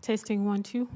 Testing 1, 2.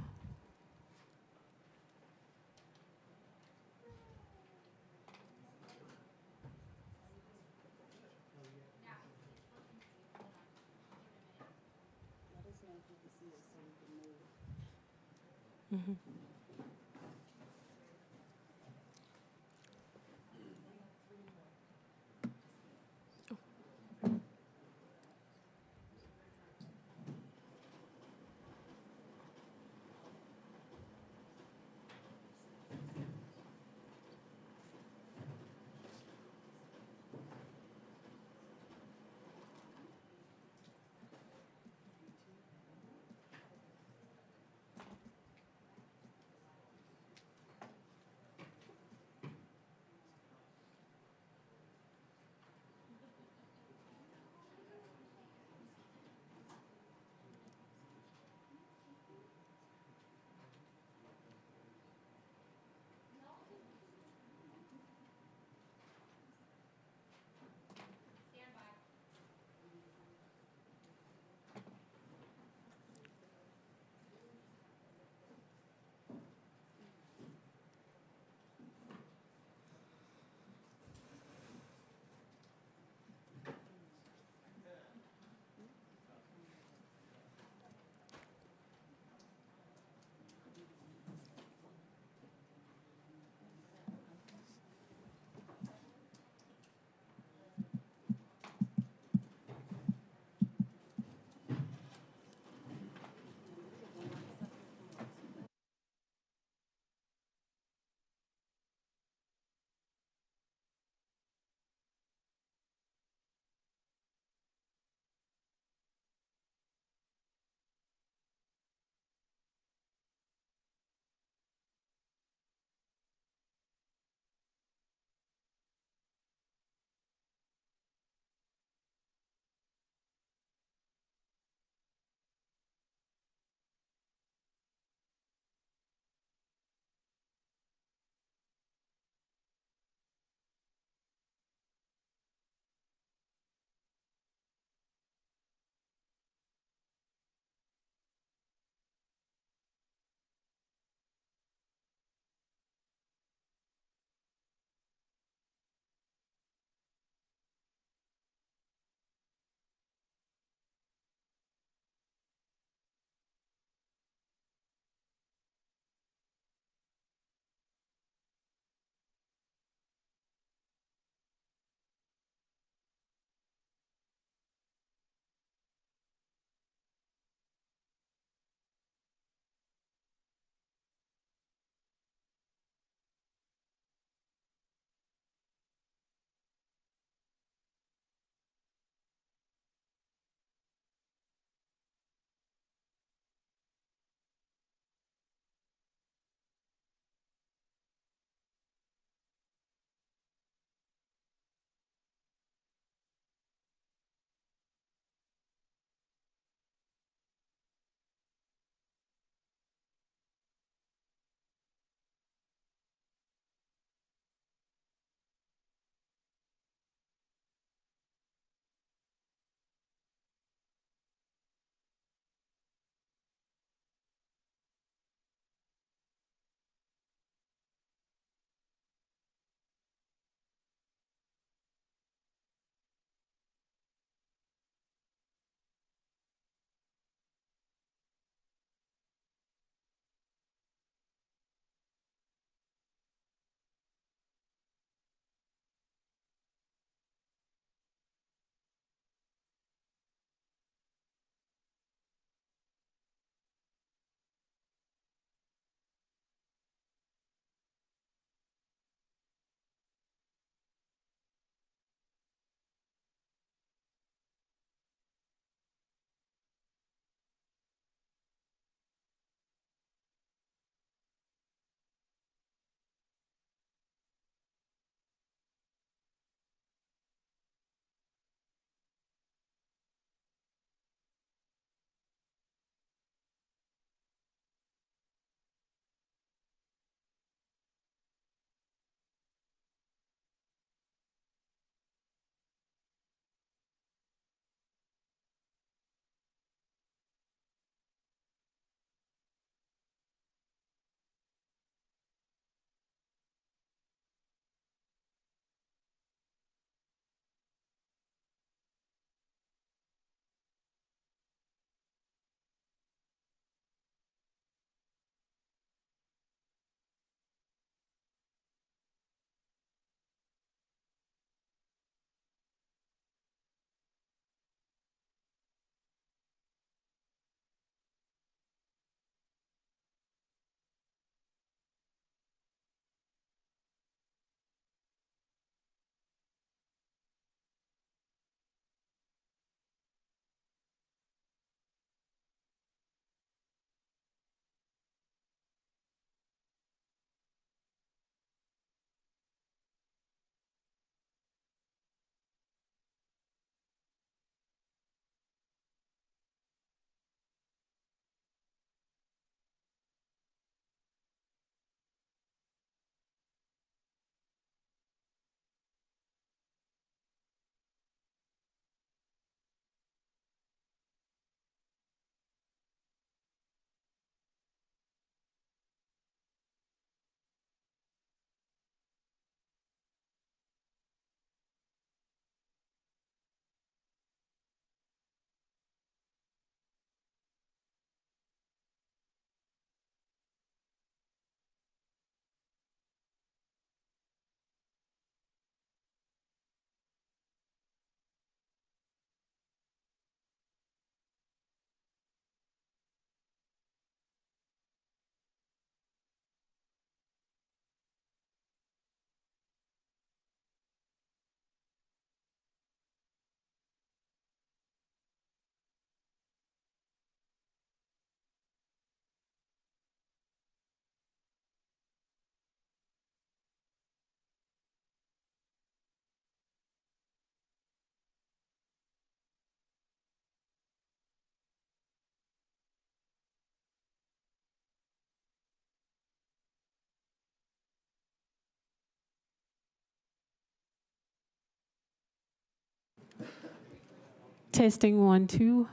Testing 1, 2.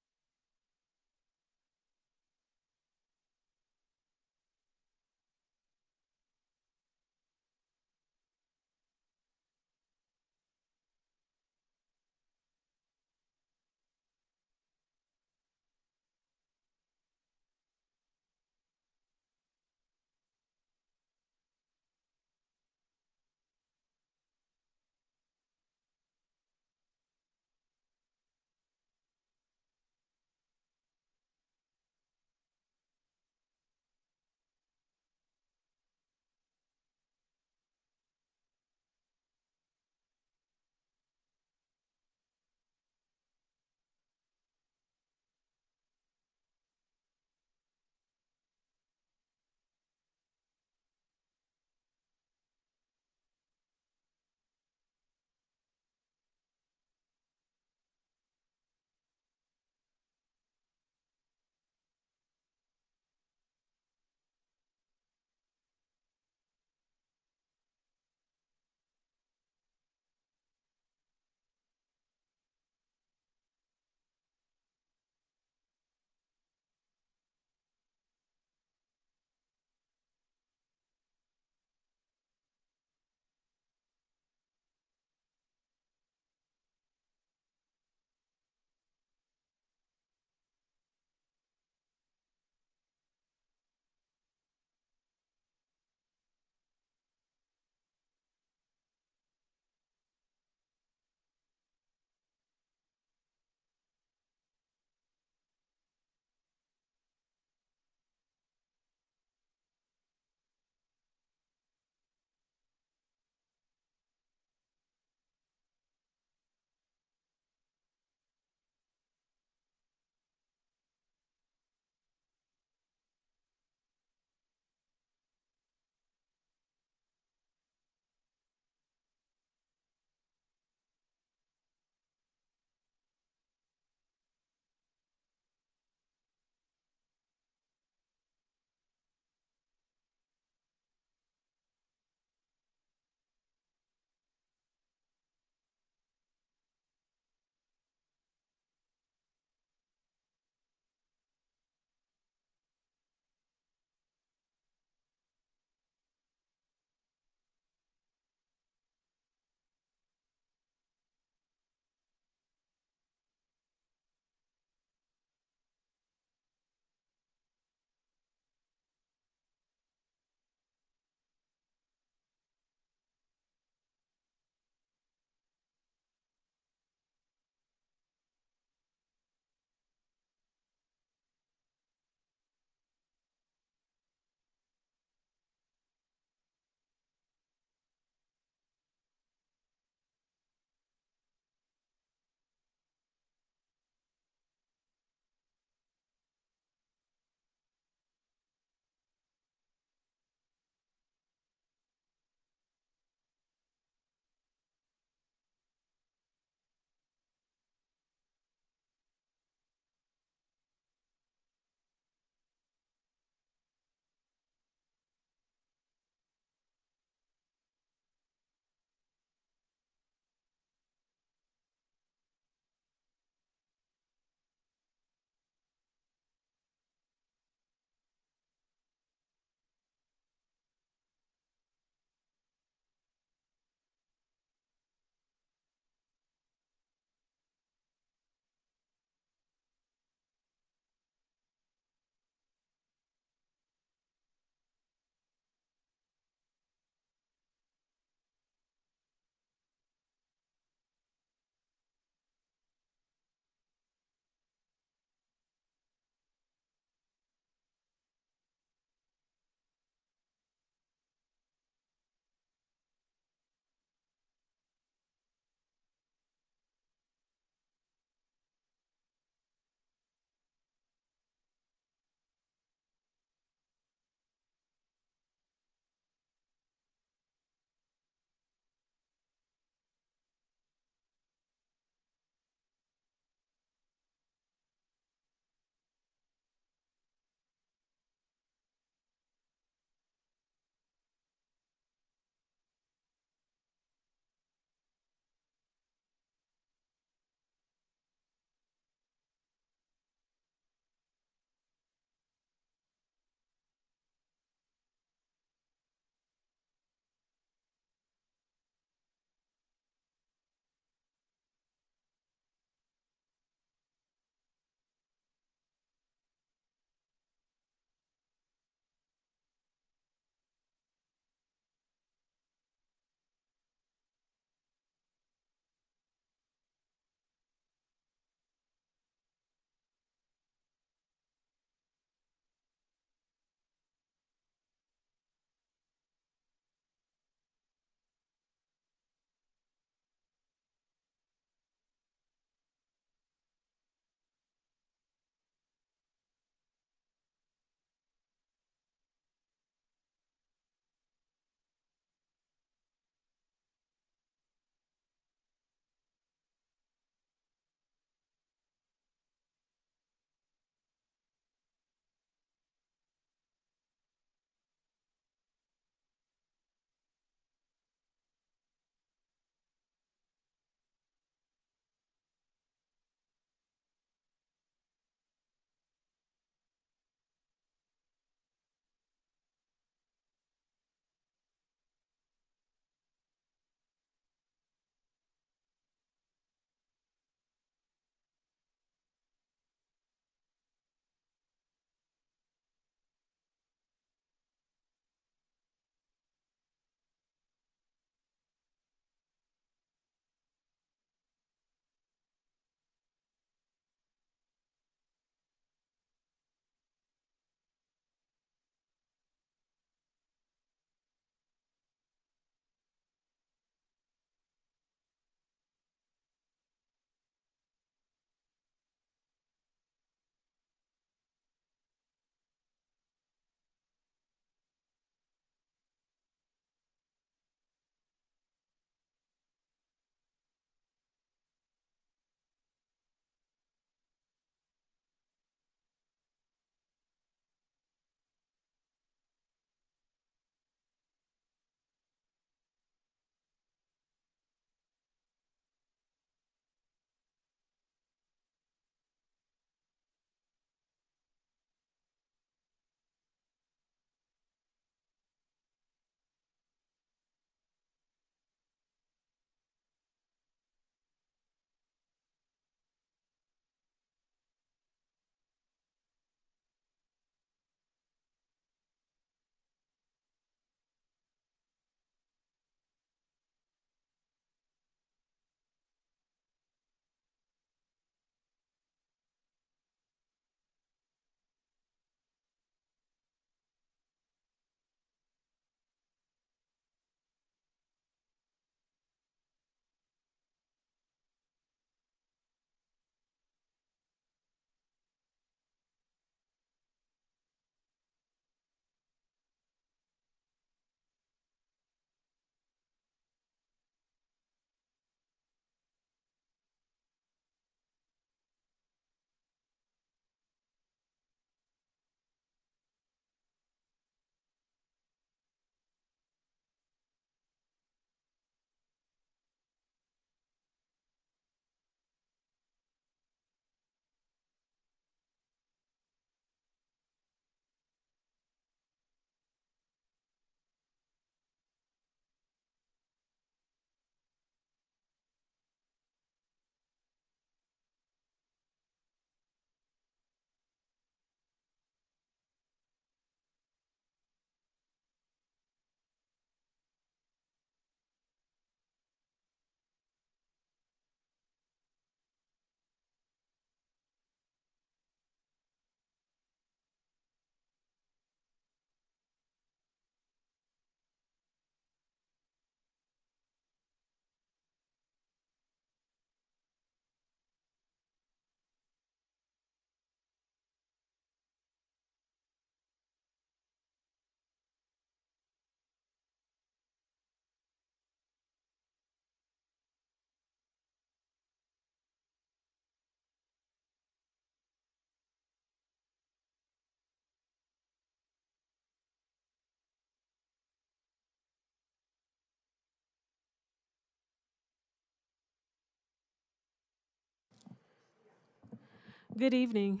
Good evening.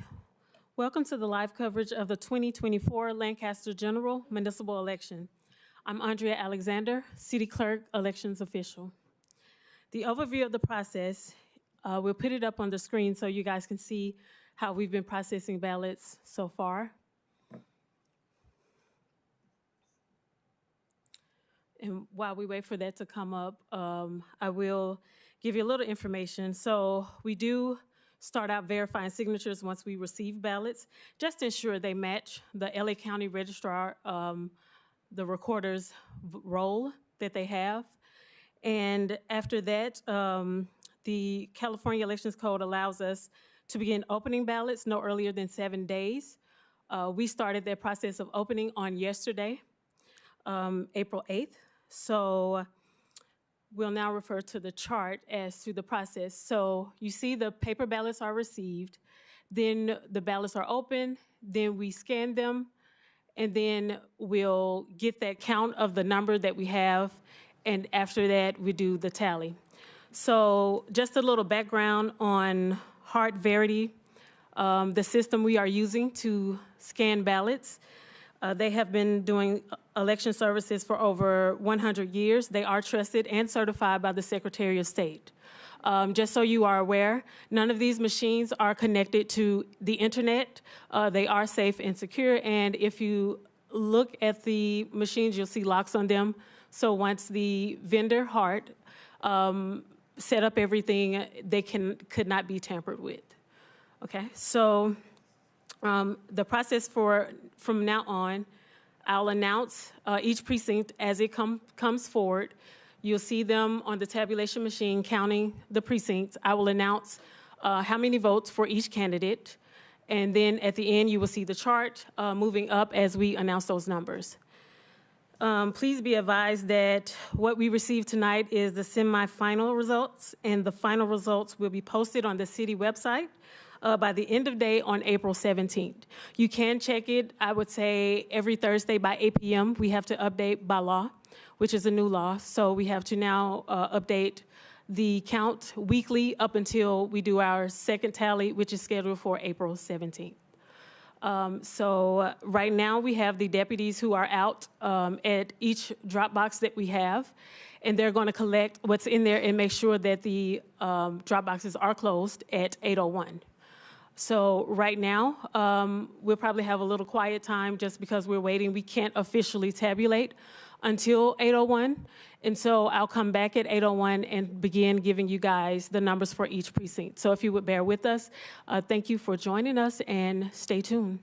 Welcome to the live coverage of the 2024 Lancaster General Municipal Election. I'm Andrea Alexander, City Clerk, Elections Official. The overview of the process, we'll put it up on the screen so you guys can see how we've been processing ballots so far. And while we wait for that to come up, I will give you a little information. So we do start out verifying signatures once we receive ballots, just to ensure they match the LA County Registrar, the recorder's role that they have. And after that, the California Elections Code allows us to begin opening ballots no earlier than 7 days. We started that process of opening on yesterday, April 8th. So we'll now refer to the chart as to the process. So you see the paper ballots are received, then the ballots are open, then we scan them, and then we'll get that count of the number that we have, and after that, we do the tally. So just a little background on Hart Verity, the system we are using to scan ballots. They have been doing election services for over 100 years. They are trusted and certified by the Secretary of State. Just so you are aware, none of these machines are connected to the internet. They are safe and secure, and if you look at the machines, you'll see locks on them. So once the vendor, Hart, set up everything, they could not be tampered with. Okay, so the process from now on, I'll announce each precinct as it comes forward. You'll see them on the tabulation machine counting the precincts. I will announce how many votes for each candidate. And then at the end, you will see the chart moving up as we announce those numbers. Please be advised that what we received tonight is the semifinal results, and the final results will be posted on the city website by the end of day on April 17th. You can check it, I would say, every Thursday by 8 p.m. We have to update by law, which is a new law. So we have to now update the count weekly up until we do our second tally, which is scheduled for April 17th. So right now we have the deputies who are out at each drop box that we have, and they're going to collect what's in there and make sure that the drop boxes are closed at 8:01. So right now, we'll probably have a little quiet time just because we're waiting. We can't officially tabulate until 8:01. And so I'll come back at 8:01 and begin giving you guys the numbers for each precinct. So if you would bear with us, thank you for joining us and stay tuned.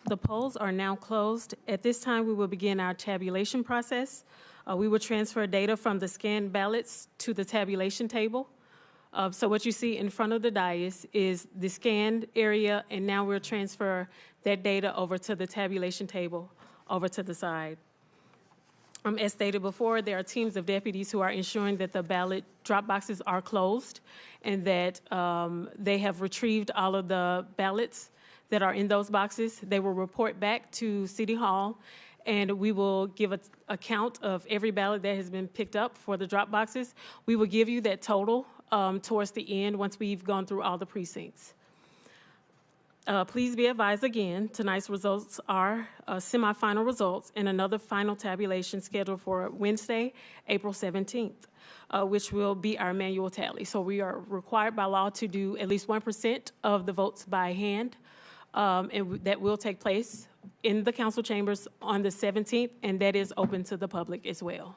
The polls are now closed. At this time, we will begin our tabulation process. We will transfer data from the scanned ballots to the tabulation table. So what you see in front of the dais is the scanned area, and now we'll transfer that data over to the tabulation table over to the side. As stated before, there are teams of deputies who are ensuring that the ballot drop boxes are closed and that they have retrieved all of the ballots that are in those boxes. They will report back to City Hall, and we will give a count of every ballot that has been picked up for the drop boxes. We will give you that total towards the end once we've gone through all the precincts. Please be advised again, tonight's results are semifinal results and another final tabulation scheduled for Wednesday, April 17th, which will be our manual tally. So we are required by law to do at least 1% of the votes by hand, and that will take place in the council chambers on the 17th, and that is open to the public as well.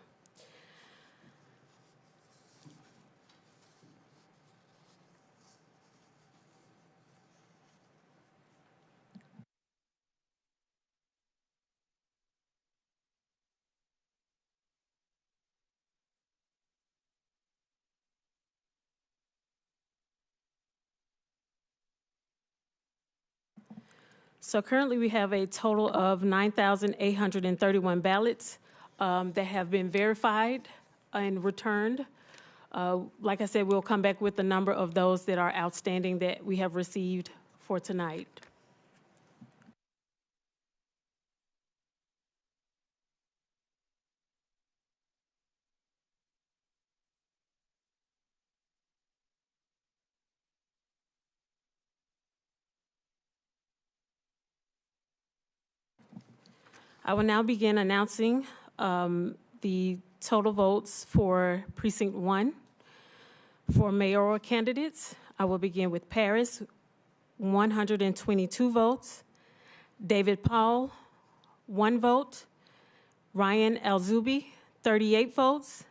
So currently we have a total of 9,831 ballots that have been verified and returned. Like I said, we'll come back with the number of those that are outstanding that we have received for tonight. I will now begin announcing the total votes for Precinct 1. For mayoral candidates, I will begin with Paris, 122 votes. David Paul, 1 vote. Ryan Alzubi, 38 votes.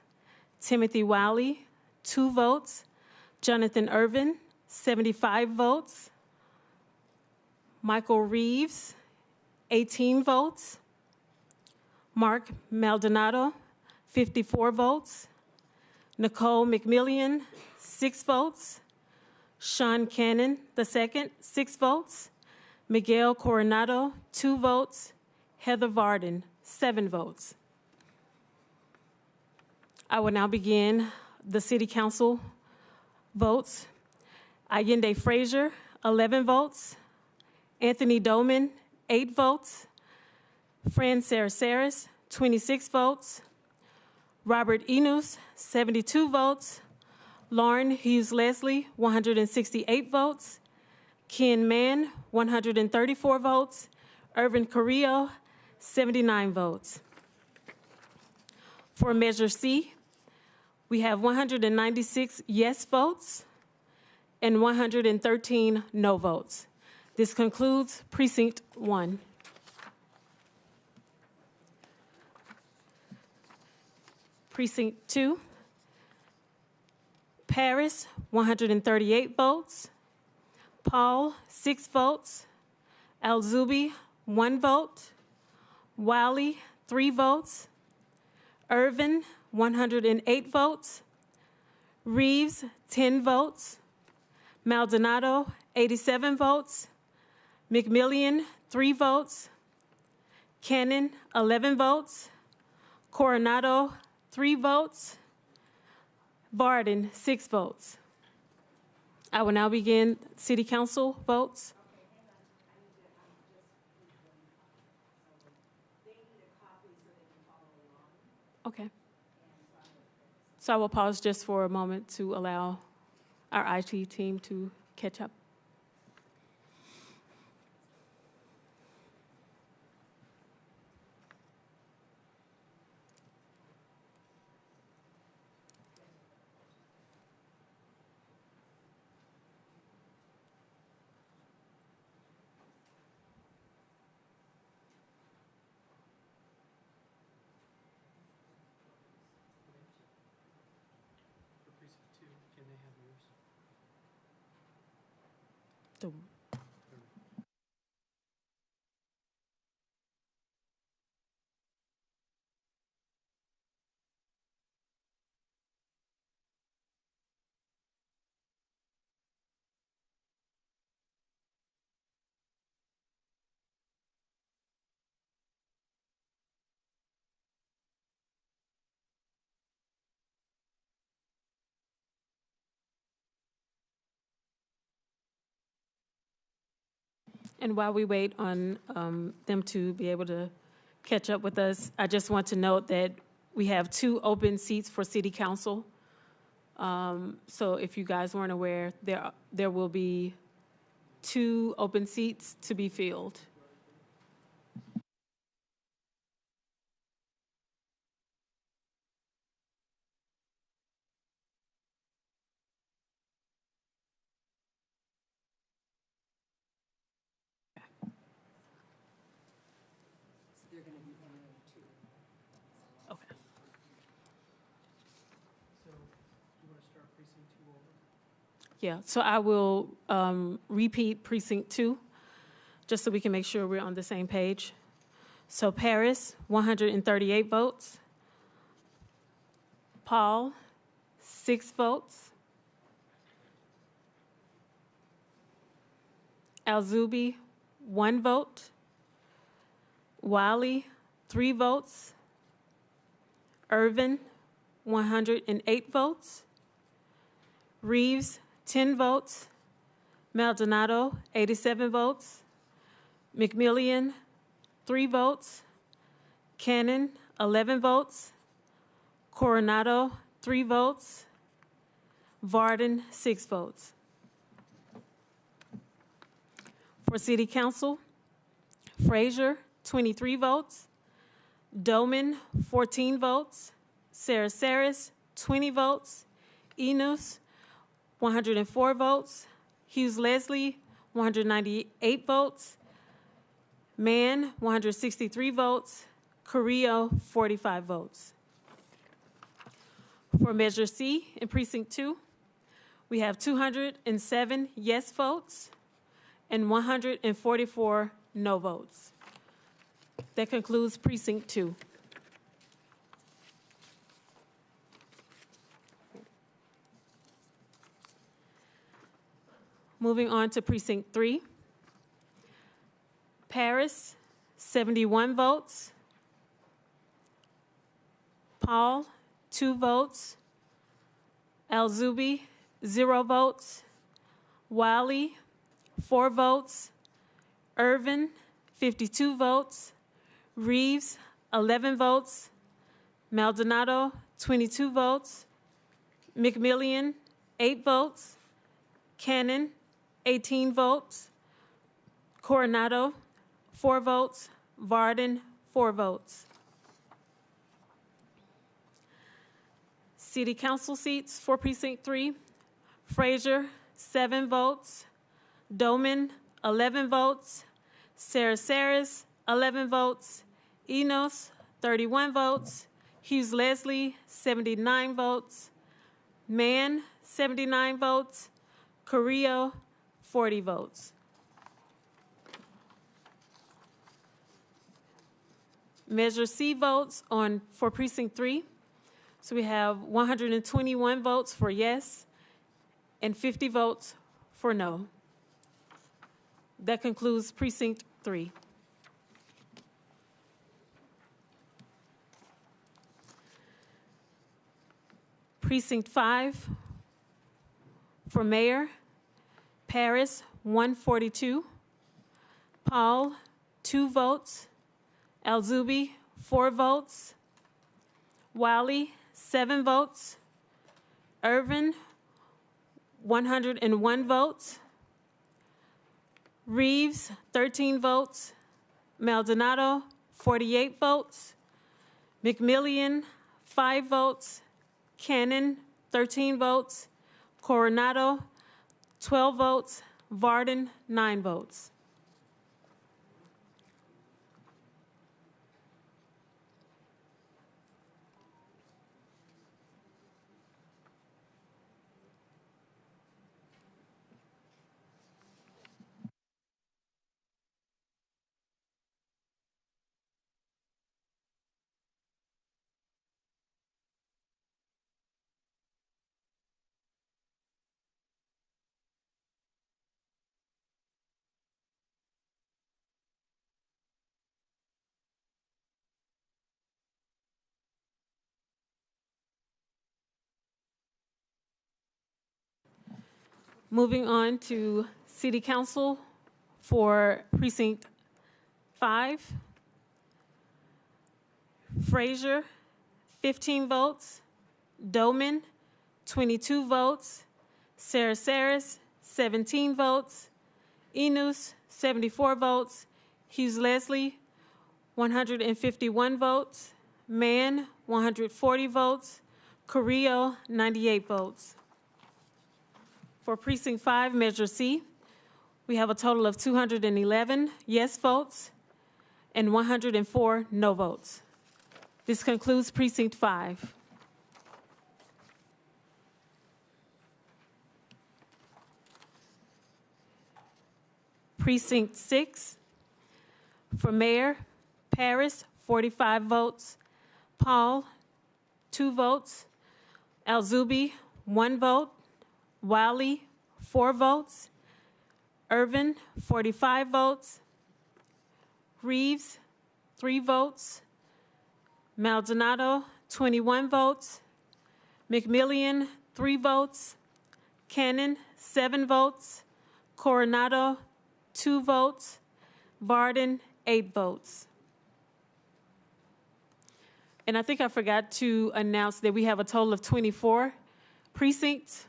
Timothy Wiley, 2 votes. Jonathan Irvin, 75 votes. Michael Reeves, 18 votes. Mark Maldonado, 54 votes. Nicole McMillian, 6 votes. Sean Cannon II, 6 votes. Miguel Coronado, 2 votes. Heather Varden, 7 votes. I will now begin the City Council votes. Allende Frazier, 11 votes. Anthony Doman, 8 votes. Fran Sarasaris, 26 votes. Robert Enos, 72 votes. Lauren Hughes Leslie, 168 votes. Ken Mann, 134 votes. Irvin Carrillo, 79 votes. For Measure C, we have 196 yes votes and 113 no votes. This concludes Precinct 1. Precinct 2, Paris, 138 votes. Paul, 6 votes. Alzubi, 1 vote. Wiley, 3 votes. Irvin, 108 votes. Reeves, 10 votes. Maldonado, 87 votes. McMillian, 3 votes. Cannon, 11 votes. Coronado, 3 votes. Varden, 6 votes. I will now begin City Council votes. Okay. So I will pause just for a moment to allow our IT team to catch up. And while we wait on them to be able to catch up with us, I just want to note that we have 2 open seats for City Council. So if you guys weren't aware, there will be 2 open seats to be filled. Okay. Yeah, so I will repeat precinct 2, just so we can make sure we're on the same page. So Paris, 138 votes. Paul, 6 votes. Alzubi, 1 vote. Wiley, 3 votes. Irvin, 108 votes. Reeves, 10 votes. Maldonado, 87 votes. McMillian, 3 votes. Cannon, 11 votes. Coronado, 3 votes. Varden, 6 votes. For City Council, Frazier, 23 votes. Doman, 14 votes. Sarah Saris, 20 votes. Enos, 104 votes. Hughes Leslie, 198 votes. Mann, 163 votes. Carrillo, 45 votes. For Measure C in Precinct 2, we have 207 yes votes and 144 no votes. That concludes Precinct 2. Moving on to Precinct 3. Paris, 71 votes. Paul, 2 votes. Alzubi, 0 votes. Wiley, 4 votes. Irvin, 52 votes. Reeves, 11 votes. Maldonado, 22 votes. McMillian, 8 votes. Cannon, 18 votes. Coronado, 4 votes. Varden, 4 votes. City Council seats for Precinct 3. Frazier, 7 votes. Doman, 11 votes. Sarah Saris, 11 votes. Enos, 31 votes. Hughes Leslie, 79 votes. Mann, 79 votes. Carrillo, 40 votes. Measure C votes for Precinct 3. So we have 121 votes for yes and 50 votes for no. That concludes Precinct 3. Precinct 5 for Mayor, Paris, 142. Paul, 2 votes. Alzubi, 4 votes. Wiley, 7 votes. Irvin, 101 votes. Reeves, 13 votes. Maldonado, 48 votes. McMillian, 5 votes. Cannon, 13 votes. Coronado, 12 votes. Varden, 9 votes. Moving on to City Council For Precinct 5, Frazier, 15 votes. Doman, 22 votes. Sarasaris, 17 votes. Enos, 74 votes. Hughes Leslie, 151 votes. Mann, 140 votes. Carrillo, 98 votes. For Precinct 5, Measure C, we have a total of 211 yes votes and 104 no votes. This concludes Precinct 5. Precinct 6, for Mayor, Paris, 45 votes. Paul, 2 votes. Alzubi, 1 vote. Wiley, 4 votes. Irvin, 45 votes. Reeves, 3 votes. Maldonado, 21 votes. McMillian, 3 votes. Cannon, 7 votes. Coronado, 2 votes. Varden, 8 votes. And I think I forgot to announce that we have a total of 24 precincts.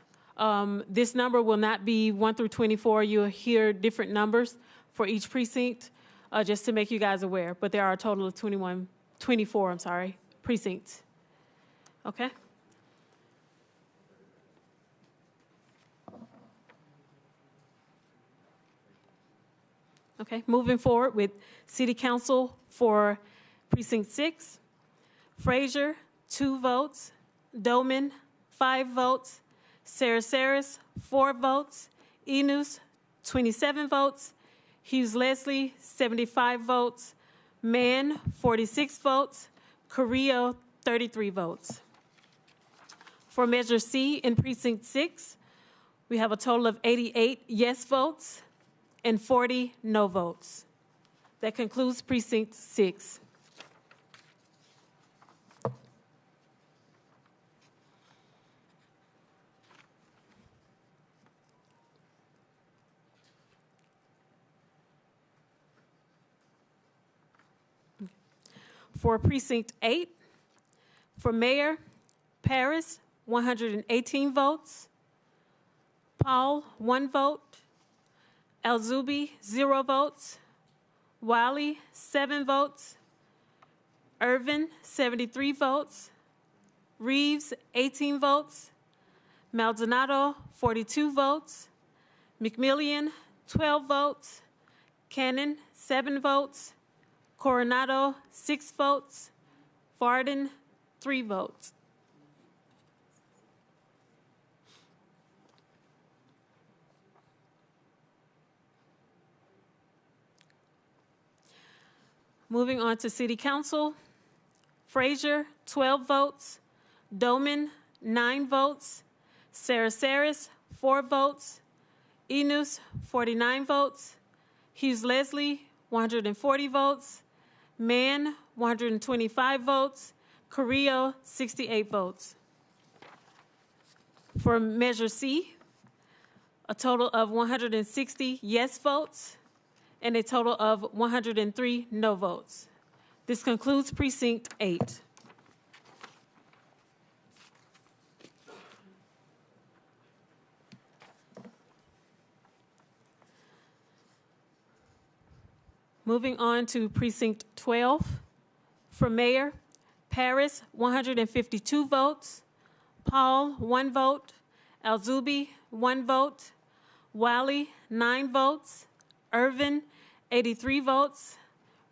This number will not be 1 through 24. You'll hear different numbers for each precinct, just to make you guys aware. But there are a total of 24 precincts. Okay? Okay, moving forward with City Council for Precinct 6. Frazier, 2 votes. Doman, 5 votes. Sarasaris, 4 votes. Enos, 27 votes. Hughes Leslie, 75 votes. Mann, 46 votes. Carrillo, 33 votes. For Measure C in Precinct 6, we have a total of 88 yes votes and 40 no votes. That concludes Precinct 6. For Precinct 8, for Mayor, Paris, 118 votes. Paul, 1 vote. Alzubi, 0 votes. Wiley, 7 votes. Irvin, 73 votes. Reeves, 18 votes. Maldonado, 42 votes. McMillian, 12 votes. Cannon, 7 votes. Coronado, 6 votes. Varden, 3 votes. Moving on to City Council. Frazier, 12 votes. Doman, 9 votes. Sarasaris, 4 votes. Enos, 49 votes. Hughes Leslie, 140 votes. Mann, 125 votes. Carrillo, 68 votes. For Measure C, a total of 160 yes votes and a total of 103 no votes. This concludes Precinct 8. Moving on to Precinct 12. For Mayor, Paris, 152 votes. Paul, 1 vote. Alzubi, 1 vote. Wiley, 9 votes. Irvin, 83 votes.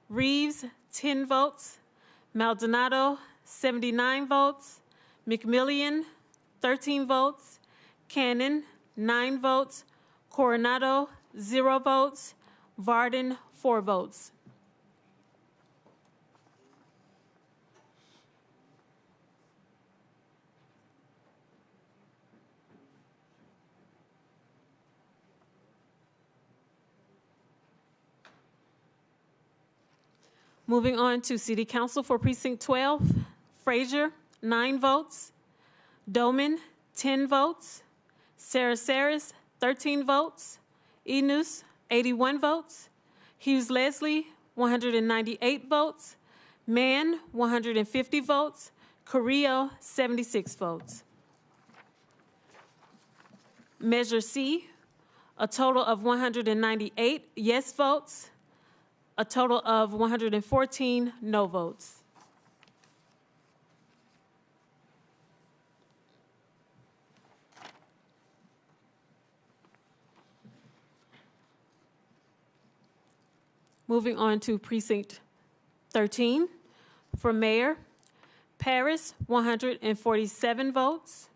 Reeves, 10 votes. Maldonado, 79 votes. McMillian, 13 votes. Cannon, 9 votes. Coronado, 0 votes. Varden, 4 votes. Moving on to City Council for Precinct 12. Frazier, 9 votes. Doman, 10 votes. Sarasaris, 13 votes. Enos, 81 votes. Hughes Leslie, 198 votes. Mann, 150 votes. Carrillo, 76 votes. Measure C, a total of 198 yes votes, a total of 114 no votes. Moving on to precinct 13. For mayor, Paris, 147 votes.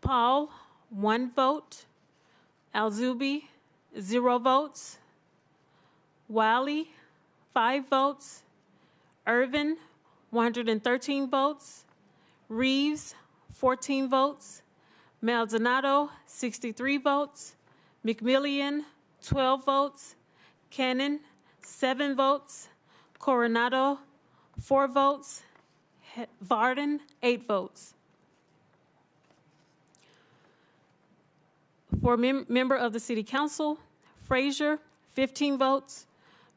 Paul, 1 vote. Alzubi, 0 votes. Wiley, 5 votes. Irvin, 113 votes. Reeves, 14 votes. Maldonado, 63 votes. McMillian, 12 votes. Cannon, 7 votes. Coronado, 4 votes. Varden, 8 votes. For member of the City Council, Frazier, 15 votes.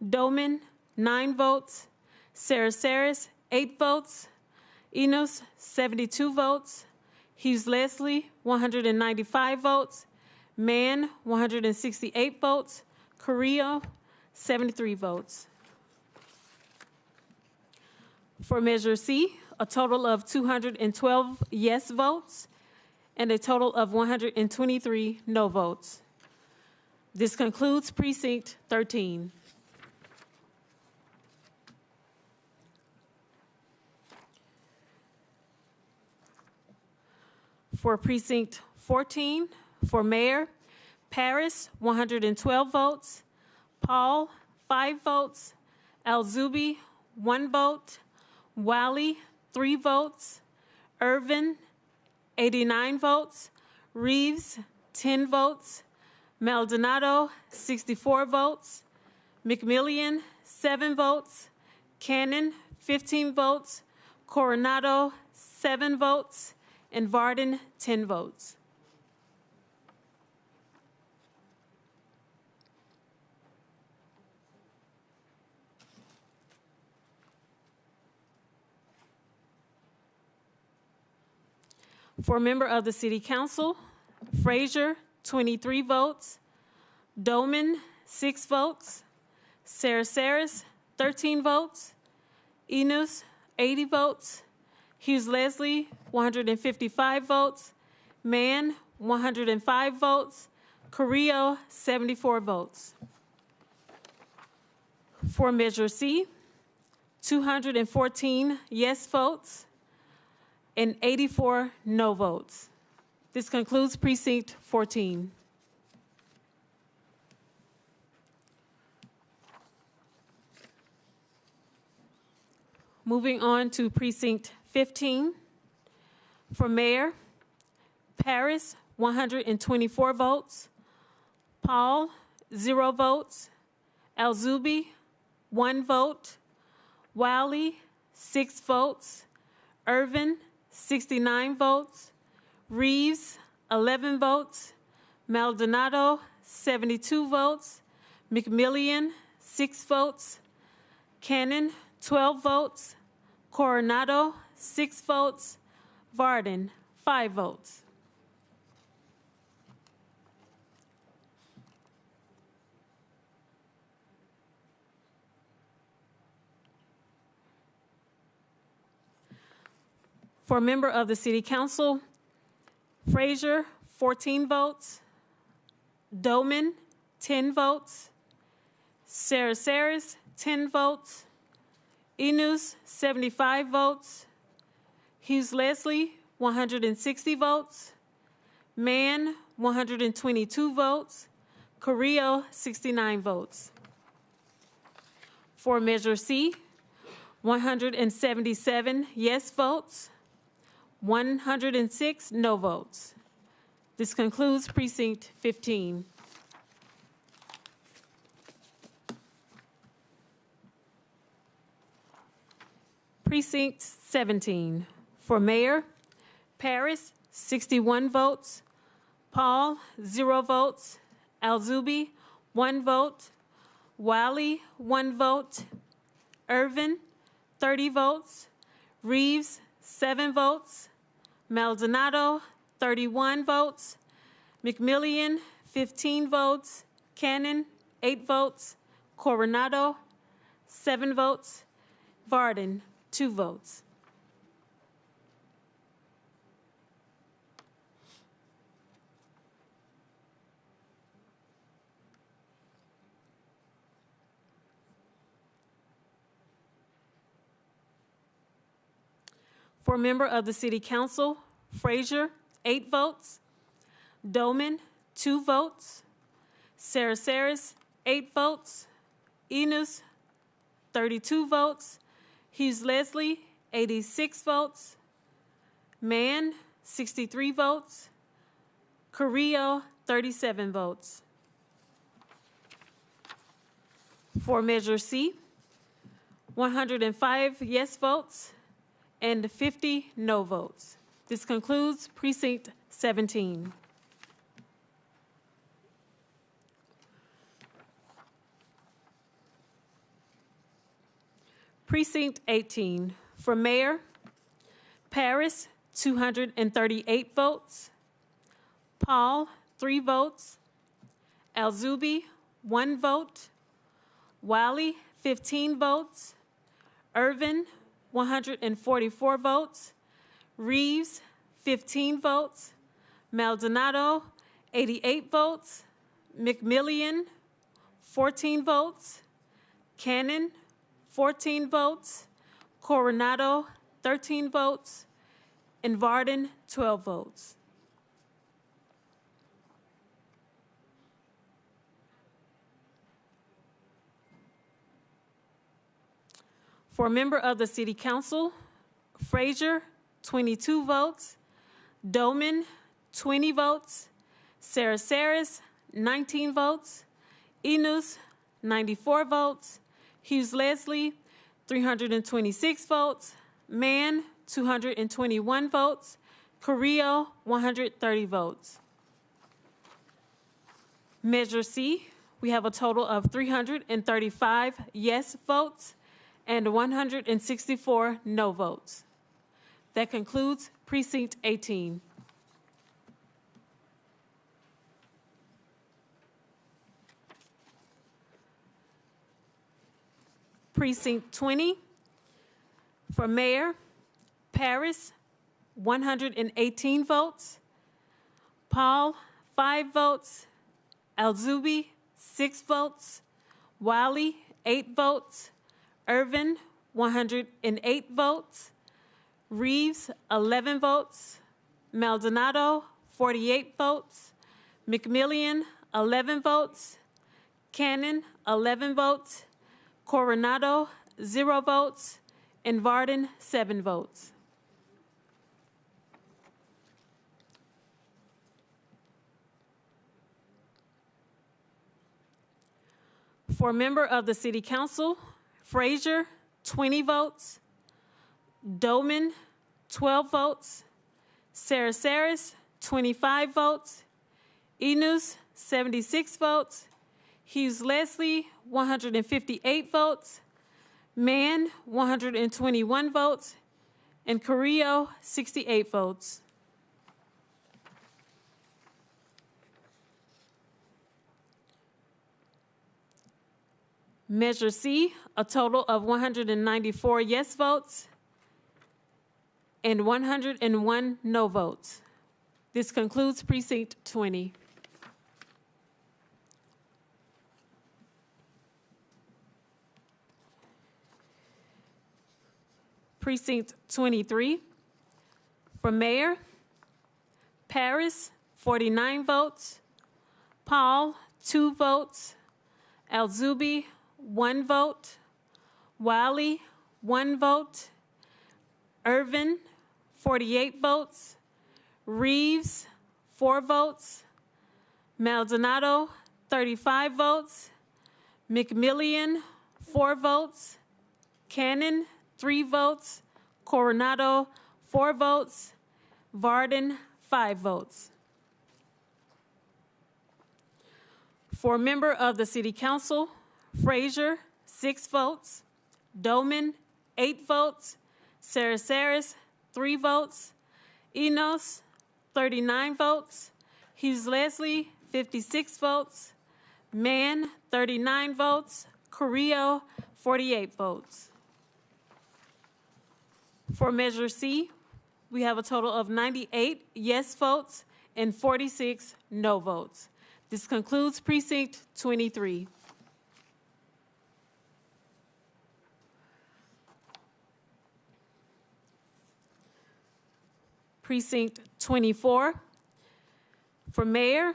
Doman, 9 votes. Sarasaris, 8 votes. Enos, 72 votes. Hughes Leslie, 195 votes. Mann, 168 votes. Carrillo, 73 votes. For Measure C, a total of 212 yes votes and a total of 123 no votes. This concludes Precinct 13. For Precinct 14, for Mayor, Paris, 112 votes. Paul, 5 votes. Alzubi, 1 vote. Wiley, 3 votes. Irvin, 89 votes. Reeves, 10 votes. Maldonado, 64 votes. McMillian, 7 votes. Cannon, 15 votes. Coronado, 7 votes. And Varden, 10 votes. For member of the City Council, Frazier, 23 votes. Doman, 6 votes. Sarasaris, 13 votes. Enos, 80 votes. Hughes Leslie, 155 votes. Mann, 105 votes. Carrillo, 74 votes. For Measure C, 214 yes votes and 84 no votes. This concludes Precinct 14. Moving on to Precinct 15. For Mayor, Paris, 124 votes. Paul, 0 votes. Alzubi, 1 vote. Wiley, 6 votes. Irvin, 69 votes. Reeves, 11 votes. Maldonado, 72 votes. McMillian, 6 votes. Cannon, 12 votes. Coronado, 6 votes. Varden, 5 votes. For member of the City Council, Frazier, 14 votes. Doman, 10 votes. Sarasaris, 10 votes. Enos, 75 votes. Hughes Leslie, 160 votes. Mann, 122 votes. Carrillo, 69 votes. For Measure C, 177 yes votes. 106 no votes. This concludes Precinct 15. Precinct 17. For Mayor, Paris, 61 votes. Paul, 0 votes. Alzubi, 1 vote. Wiley, 1 vote. Irvin, 30 votes. Reeves, 7 votes. Maldonado, 31 votes. McMillian, 15 votes. Cannon, 8 votes. Coronado, 7 votes. Varden, 2 votes. For member of the City Council, Frazier, 8 votes. Doman, 2 votes. Saraceres, 8 votes. Enos, 32 votes. Hughes Leslie, 86 votes. Mann, 63 votes. Carrillo, 37 votes. For Measure C, 105 yes votes and 50 no votes. This concludes Precinct 17. Precinct 18. For Mayor, Paris, 238 votes. Paul, 3 votes. Alzubi, 1 vote. Wiley, 15 votes. Irvin, 144 votes. Reeves, 15 votes. Maldonado, 88 votes. McMillian, 14 votes. Cannon, 14 votes. Coronado, 13 votes. And Varden, 12 votes. For a member of the City Council, Frazier, 22 votes. Doman, 20 votes. Saraceres, 19 votes. Enos, 94 votes. Hughes Leslie, 326 votes. Mann, 221 votes. Carrillo, 130 votes. Measure C, we have a total of 335 yes votes and 164 no votes. That concludes Precinct 18. Precinct 20, for Mayor, Paris, 118 votes. Paul, 5 votes. Alzubi, 6 votes. Wiley, 8 votes. Irvin, 108 votes. Reeves, 11 votes. Maldonado, 48 votes. McMillian, 11 votes. Cannon, 11 votes. Coronado, 0 votes. And Varden, 7 votes. For a member of the City Council, Frazier, 20 votes. Doman, 12 votes. Saraceres, 25 votes. Enos, 76 votes. Hughes Leslie, 158 votes. Mann, 121 votes. And Carrillo, 68 votes. Measure C, a total of 194 yes votes and 101 no votes. This concludes Precinct 20. Precinct 23, for Mayor, Paris, 49 votes. Paul, 2 votes. Alzubi, 1 vote. Wiley, 1 vote. Irvin, 48 votes. Reeves, 4 votes. Maldonado, 35 votes. McMillian, 4 votes. Cannon, 3 votes. Coronado, 4 votes. Varden, 5 votes. For member of the City Council, Frazier, 6 votes. Doman, 8 votes. Saraceres, 3 votes. Enos, 39 votes. Hughes Leslie, 56 votes. Mann, 39 votes. Carrillo, 48 votes. For Measure C, we have a total of 98 yes votes and 46 no votes. This concludes Precinct 23. Precinct 24. For mayor,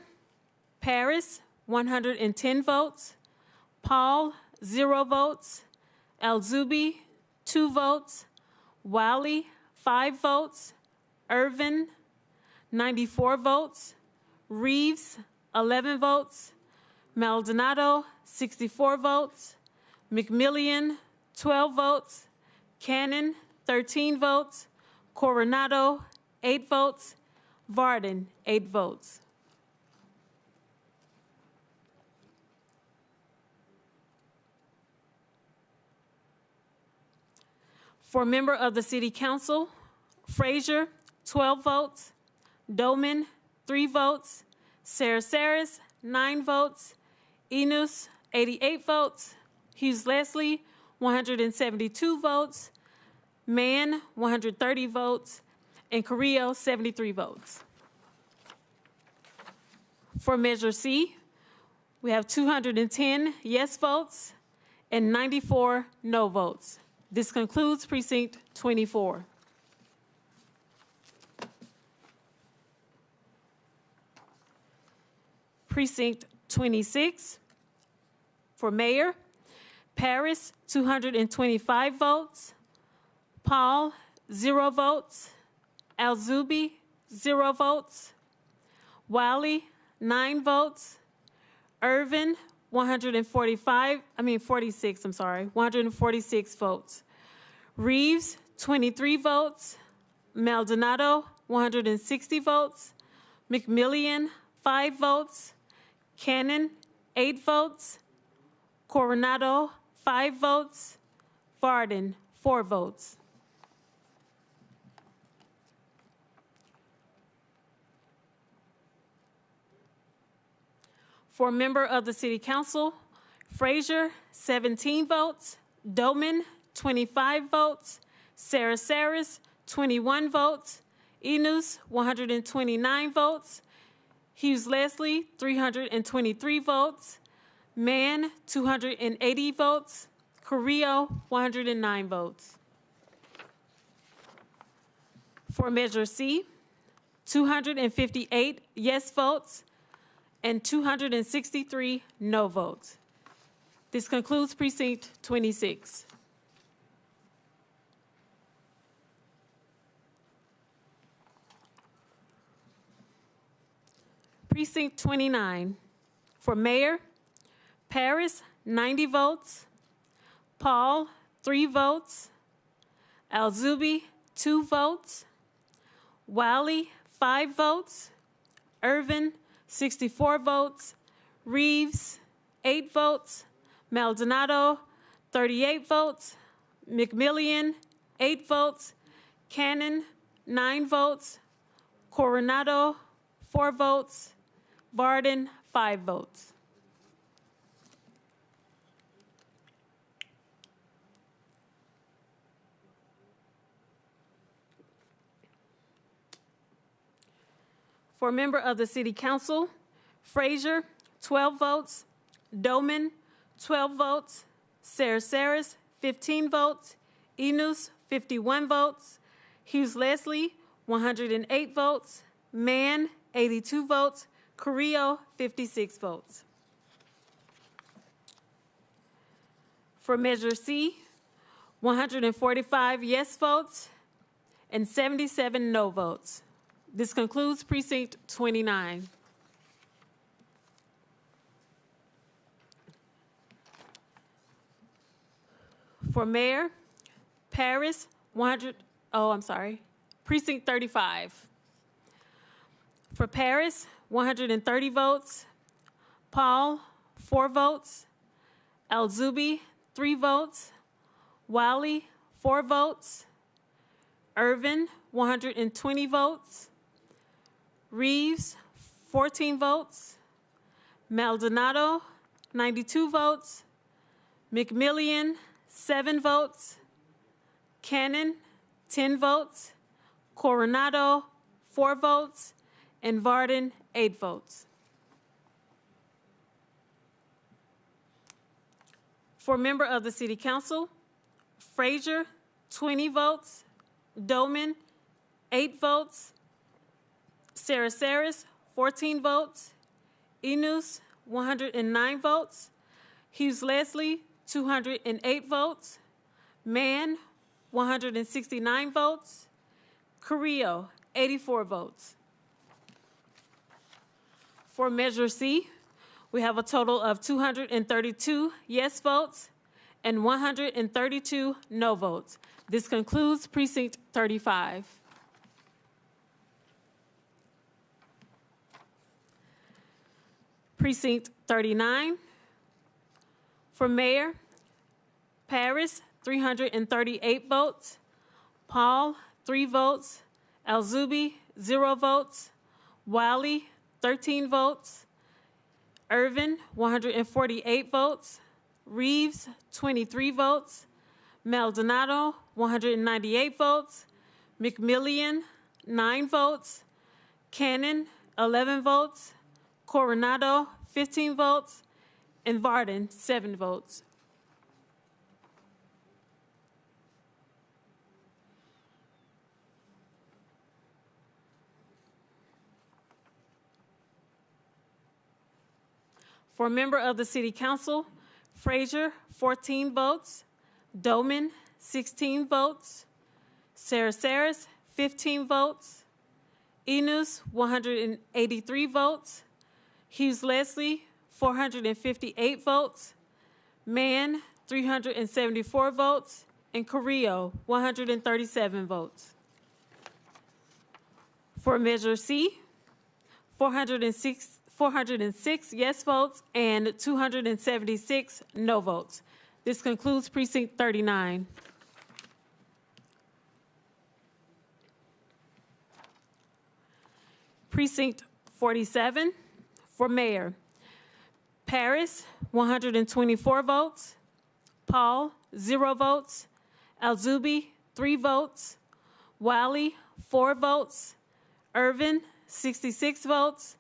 Paris, 110 votes. Paul, 0 votes. Alzubi, 2 votes. Wiley, 5 votes. Irvin, 94 votes. Reeves, 11 votes. Maldonado, 64 votes. McMillian, 12 votes. Cannon, 13 votes. Coronado, 8 votes. Varden, 8 votes. For member of the City Council, Frazier, 12 votes. Doman, 3 votes. Saraceres, 9 votes. Enos, 88 votes. Hughes Leslie, 172 votes. Mann, 130 votes. And Carrillo, 73 votes. For Measure C, we have 210 yes votes and 94 no votes. This concludes Precinct 24. Precinct 26. For mayor, Paris, 225 votes. Paul, 0 votes. Alzubi, 0 votes. Wiley, 9 votes. Irvin, 146 votes. Reeves, 23 votes. Maldonado, 160 votes. McMillian, 5 votes. Cannon, 8 votes. Coronado, 5 votes. Varden, 4 votes. For a member of the City Council, Frazier, 17 votes. Doman, 25 votes. Saraceres, 21 votes. Enos, 129 votes. Hughes Leslie, 323 votes. Mann, 280 votes. Carrillo, 109 votes. For Measure C, 258 yes votes and 263 no votes. This concludes Precinct 26. Precinct 29. For mayor, Paris, 90 votes. Paul, 3 votes. Alzubi, 2 votes. Wiley, 5 votes. Irvin, 64 votes. Reeves, 8 votes. Maldonado, 38 votes. McMillian, 8 votes. Cannon, 9 votes. Coronado, 4 votes. Varden, 5 votes. For a member of the City Council, Frazier, 12 votes. Doman, 12 votes. Saraceres, 15 votes. Enos, 51 votes. Hughes Leslie, 108 votes. Mann, 82 votes. Carrillo, 56 votes. For Measure C, 145 yes votes and 77 no votes. This concludes Precinct 29. For mayor, Paris, Precinct 35. For Paris, 130 votes. Paul, 4 votes. Al-Zubi, 3 votes. Wiley, 4 votes. Irvin, 120 votes. Reeves, 14 votes. Maldonado, 92 votes. McMillian, 7 votes. Cannon, 10 votes. Coronado, 4 votes. And Varden, 8 votes. For member of the City Council, Frazier, 20 votes. Doman, 8 votes. Sarasaris, 14 votes. Enos, 109 votes. Hughes Leslie, 208 votes. Mann, 169 votes. Carrillo, 84 votes. For Measure C, we have a total of 232 yes votes and 132 no votes. This concludes Precinct 35. Precinct 39. For mayor, Paris, 338 votes. Paul, 3 votes. Al-Zubi, 0 votes. Wiley, 13 votes. Irvin, 148 votes. Reeves, 23 votes. Maldonado, 198 votes. McMillian, 9 votes. Cannon, 11 votes. Coronado, 15 votes. And Varden, 7 votes. For a member of the City Council, Frazier, 14 votes. Doman, 16 votes. Sarasaris, 15 votes. Enos, 183 votes. Hughes Leslie, 458 votes. Mann, 374 votes. And Carrillo, 137 votes. For Measure C, 406 yes votes and 276 no votes. This concludes Precinct 39. Precinct 47 for mayor. Paris, 124 votes. Paul, 0 votes. Al-Zubi, 3 votes. Wiley, 4 votes. Irvin, 66 votes.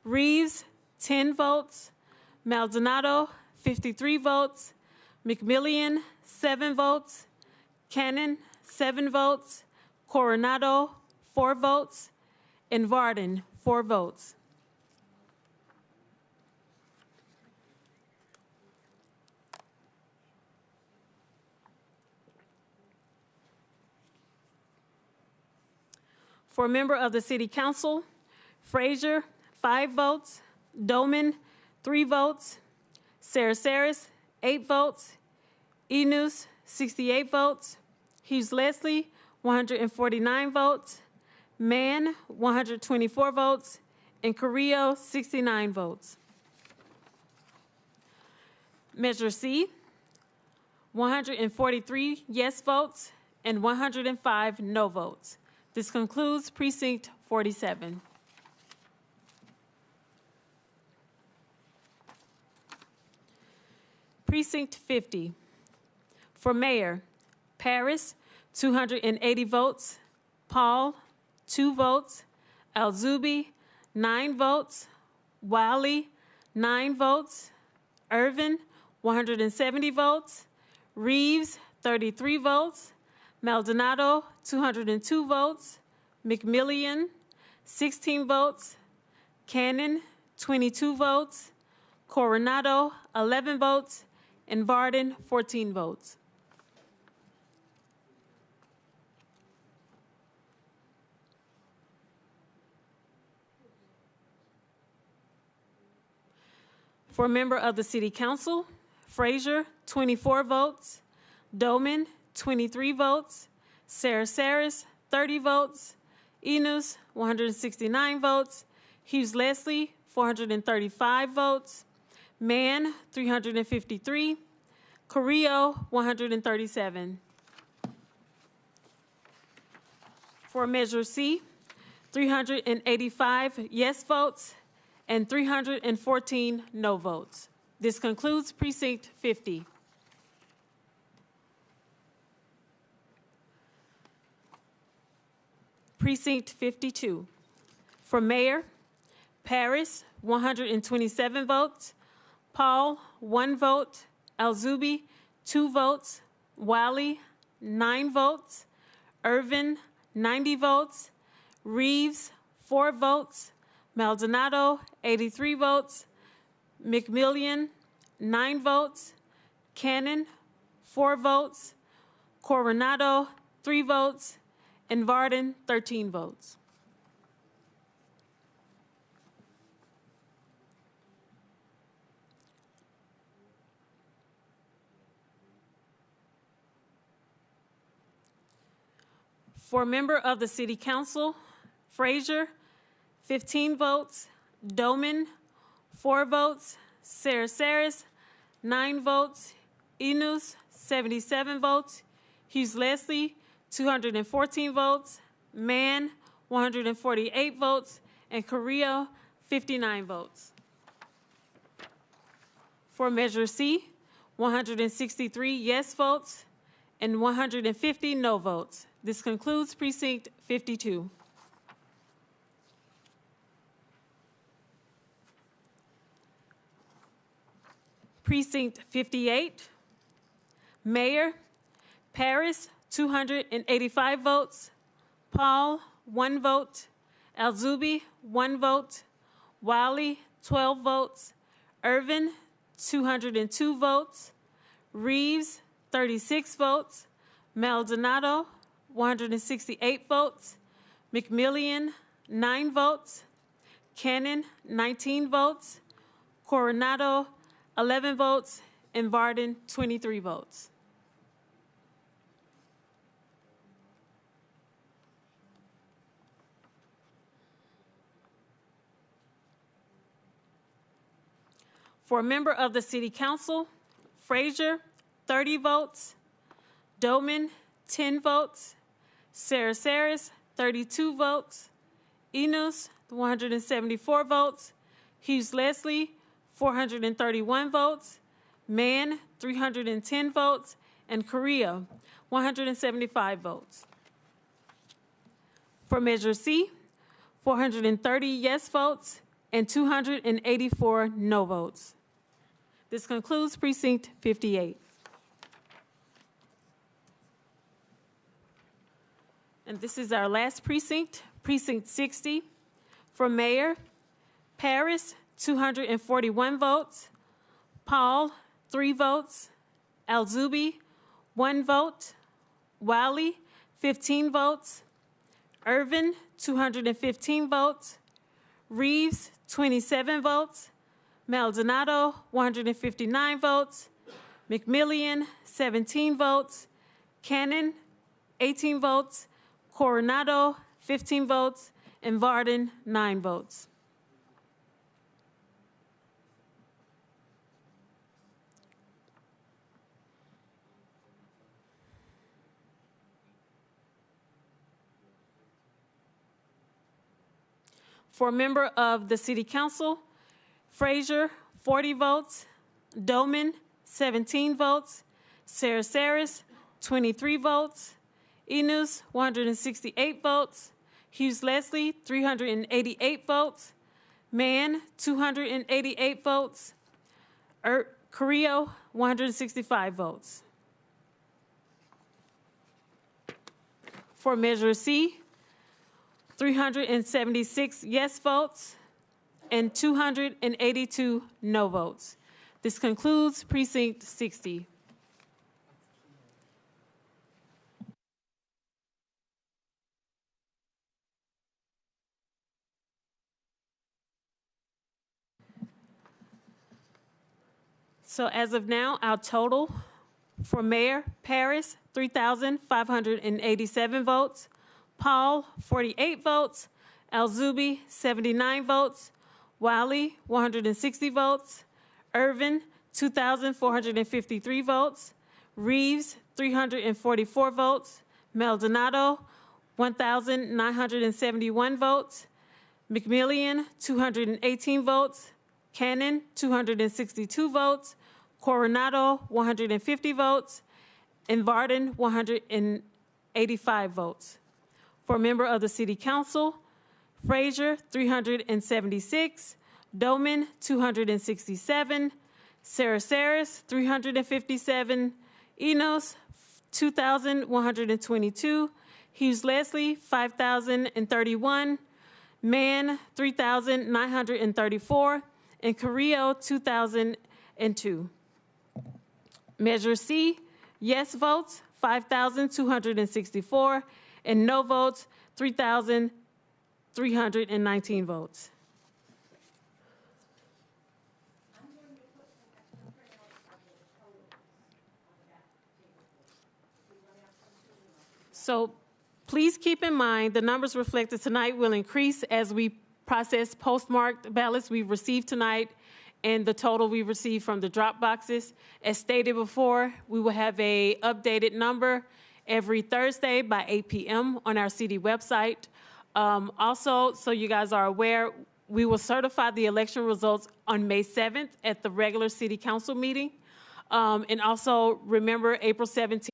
Reeves, 10 votes. Maldonado, 53 votes. McMillian, 7 votes. Cannon, 7 votes. Coronado, 4 votes. And Varden, 4 votes. For a member of the City Council, Frazier, 5 votes. Doman, 3 votes. Sarasaris, 8 votes. Enos, 68 votes. Hughes Leslie, 149 votes. Mann, 124 votes. And Carrillo, 69 votes. Measure C, 143 yes votes and 105 no votes. This concludes Precinct 47. Precinct 50. For mayor, Paris, 280 votes. Paul, 2 votes. Al-Zubi, 9 votes. Wiley, 9 votes. Irvin, 170 votes. Reeves, 33 votes. Maldonado, 202 votes. McMillian, 16 votes. Cannon, 22 votes. Coronado, 11 votes. And Varden, 14 votes. For a member of the City Council, Frazier, 24 votes. Doman, 23 votes. Sarasaris, 30 votes. Enos, 169 votes. Hughes Leslie, 435 votes. Mann, 353. Carrillo, 137. For Measure C, 385 yes votes and 314 no votes. This concludes Precinct 50. Precinct 52. For Mayor, Paris, 127 votes. Paul, 1 vote. Alzubi, 2 votes. Wiley, 9 votes. Irvin, 90 votes. Reeves, 4 votes. Maldonado, 83 votes. McMillian, 9 votes. Cannon, 4 votes. Coronado, 3 votes. And Varden, 13 votes. For member of the City Council, Frazier, 15 votes. Doman, 4 votes. Sarasaris, 9 votes. Enos, 77 votes. Hughes Leslie, 214 votes. Mann, 148 votes. And Carrillo, 59 votes. For Measure C, 163 yes votes and 150 no votes. This concludes Precinct 52. Precinct 58, Mayor, Paris, 285 votes. Paul, 1 vote. Alzubi, 1 vote. Wiley, 12 votes. Irvin, 202 votes. Reeves, 36 votes. Maldonado, 168 votes. McMillian, 9 votes. Cannon, 19 votes. Coronado, 11 votes. And Varden, 23 votes. For a member of the City Council, Frazier, 30 votes. Doman, 10 votes. Sarasaris, 32 votes. Enos, 174 votes. Hughes Leslie, 431 votes. Mann, 310 votes. And Carrillo, 175 votes. For Measure C, 430 yes votes and 284 no votes. This concludes Precinct 58. And this is our last precinct, Precinct 60. For Mayor, Paris, 241 votes. Paul, 3 votes. Alzubi, 1 vote. Wiley, 15 votes. Irvin, 215 votes. Reeves, 27 votes. Maldonado, 159 votes. McMillian, 17 votes. Cannon, 18 votes. Coronado, 15 votes. And Varden, 9 votes. For a member of the City Council, Frazier, 40 votes. Doman, 17 votes. Sarasaris, 23 votes. Enos, 168 votes. Hughes Leslie, 388 votes. Mann, 288 votes. Carrillo, 165 votes. For Measure C, 376 yes votes and 282 no votes. This concludes Precinct 60. So as of now, our total for Mayor, Paris, 3,587 votes. Paul, 48 votes. Alzubi, 79 votes. Wiley, 160 votes. Irvin, 2,453 votes. Reeves, 344 votes. Maldonado, 1,971 votes. McMillian, 218 votes. Cannon, 262 votes. Coronado, 150 votes. And Varden, 185 votes. For member of the City Council, Frazier, 376. Doman, 267. Saraceres, 357. Enos, 2,122. Hughes Leslie, 5,031. Mann, 3,934. And Carrillo, 2,002. Measure C, yes votes, 5,264. And no votes, 3,319 votes. So please keep in mind the numbers reflected tonight will increase as we process postmarked ballots we received tonight and the total we received from the drop boxes. As stated before, we will have a updated number every Thursday by 8 p.m. on our city website. Also, so you guys are aware, we will certify the election results on May 7th at the regular city council meeting. And also remember April 17th.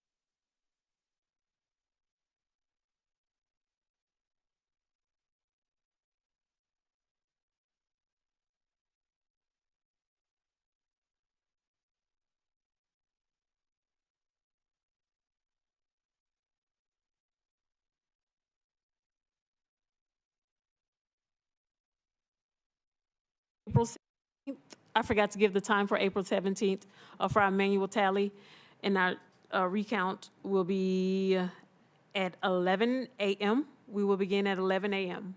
April 17th. I forgot to give the time for April 17th for our manual tally, and our recount will be at 11 a.m. We will begin at 11 a.m.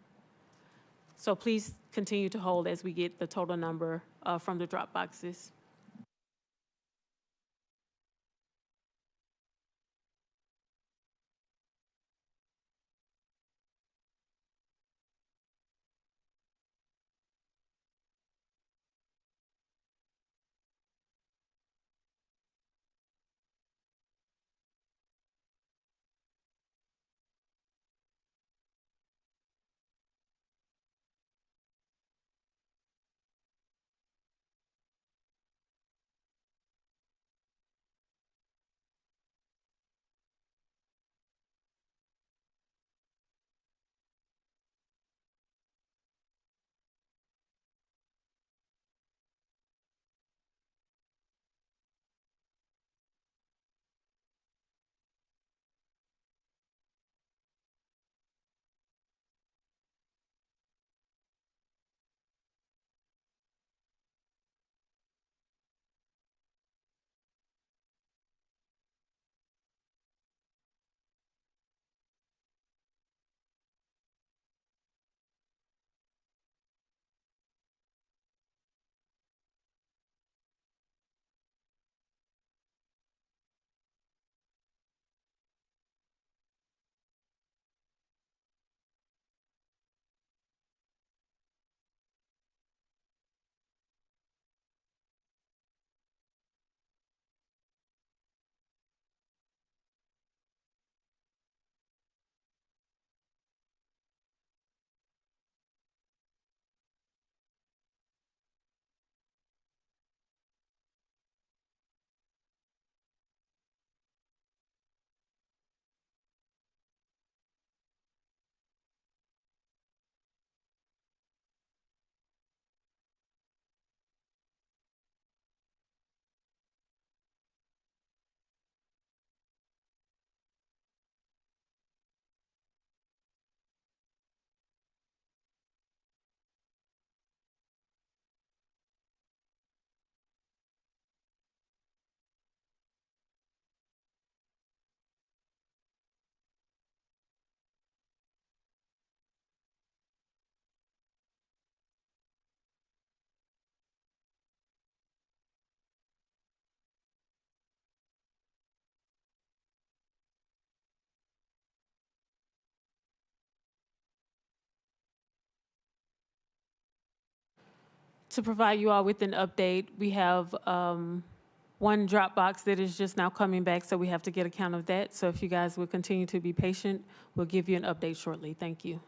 So please continue to hold as we get the total number from the drop boxes. to provide you all with an update, we have one Dropbox that is just now coming back, so we have to get account of that. So if you guys will continue to be patient, we'll give you an update shortly. Thank you.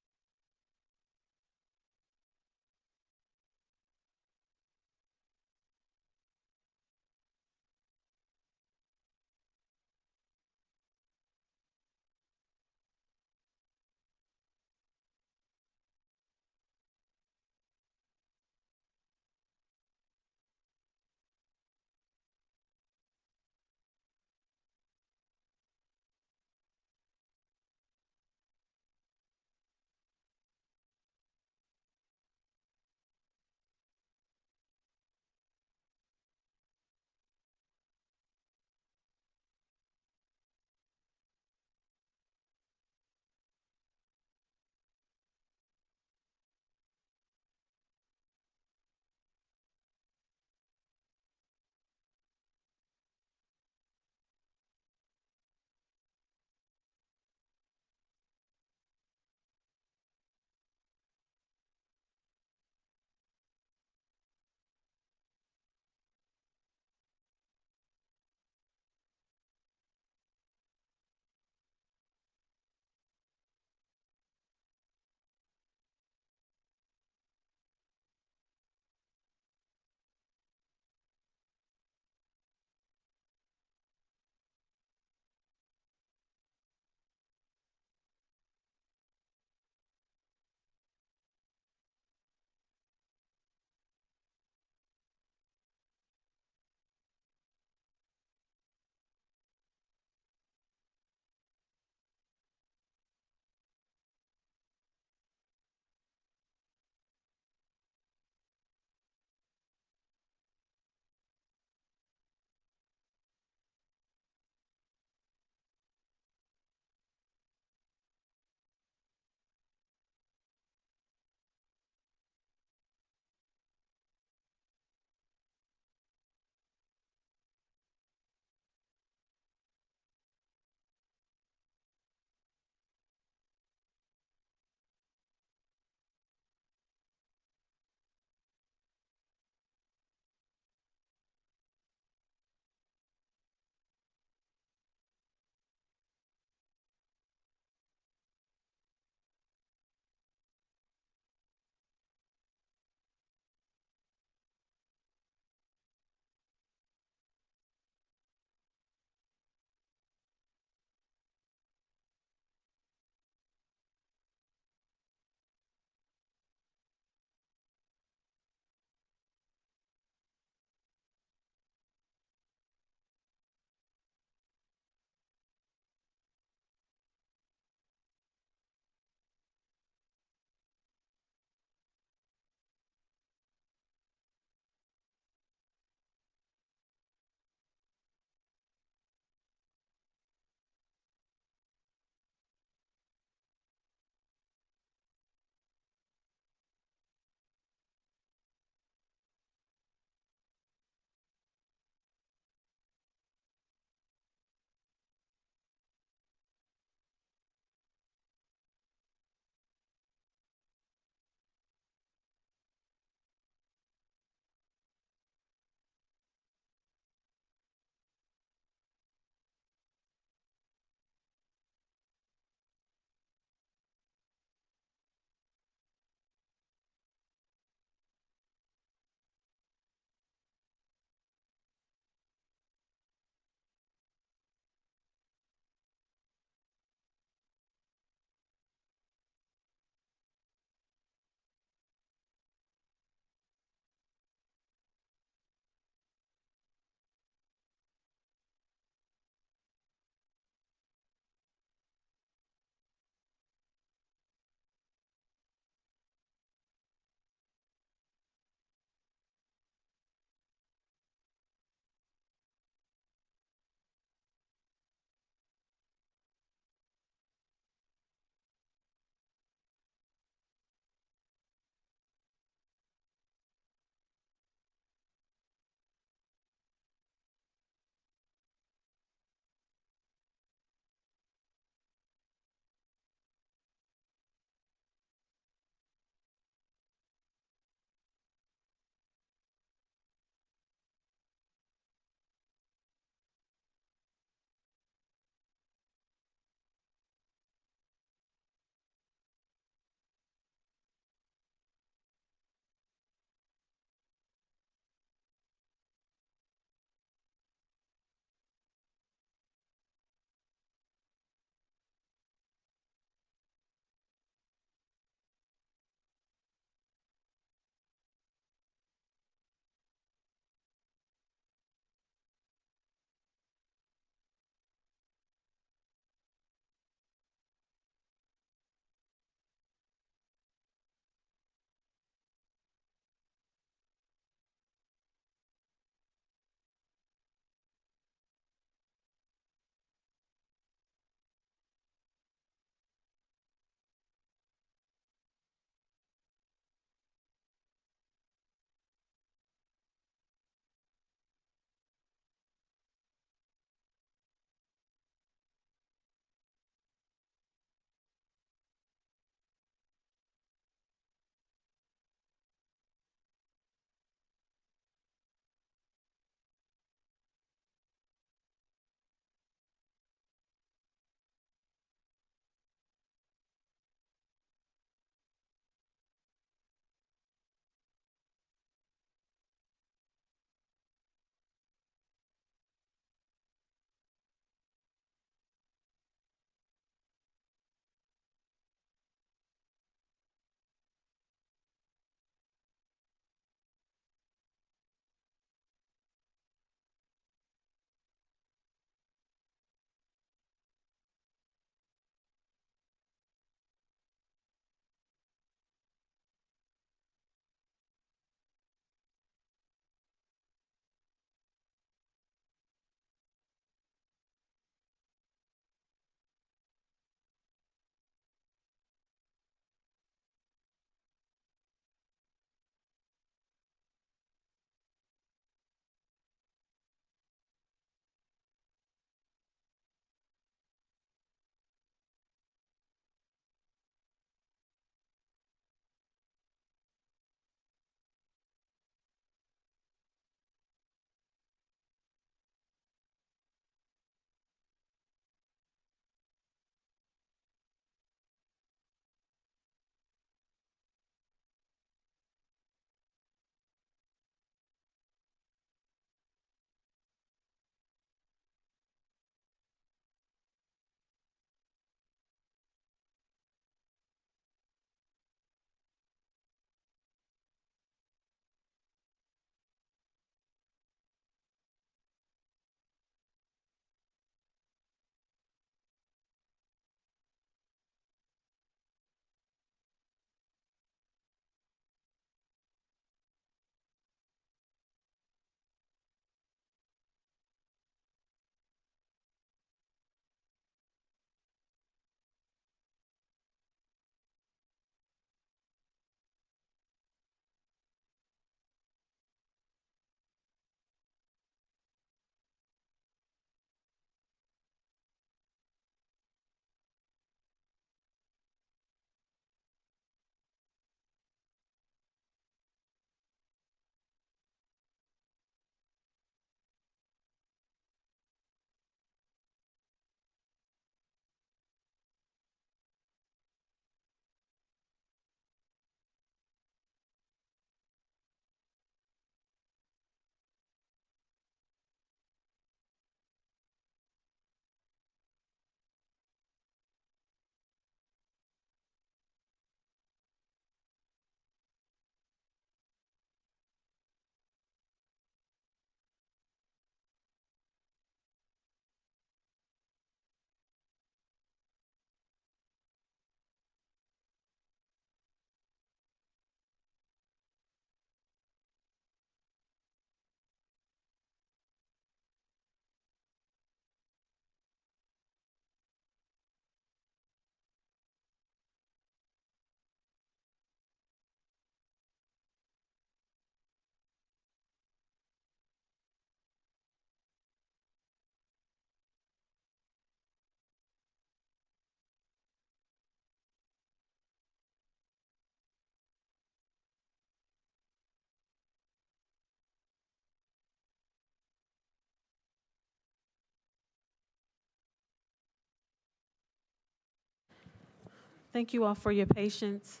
Thank you all for your patience.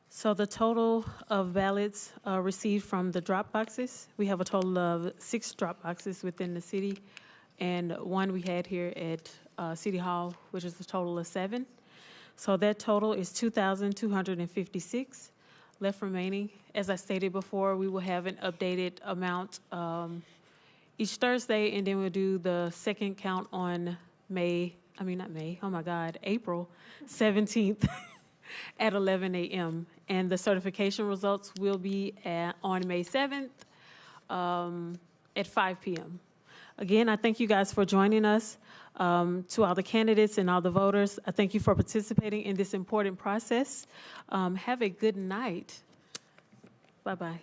So the total of ballots received from the drop boxes, we have a total of 6 drop boxes within the city, and 1 we had here at City Hall, which is a total of 7. So that total is 2,256 left remaining. As I stated before, we will have an updated amount each Thursday, and then we'll do the second count on April 17th at 11 a.m. And the certification results will be on May 7th at 5 p.m. Again, I thank you guys for joining us. To all the candidates and all the voters, I thank you for participating in this important process. Have a good night. Bye-bye.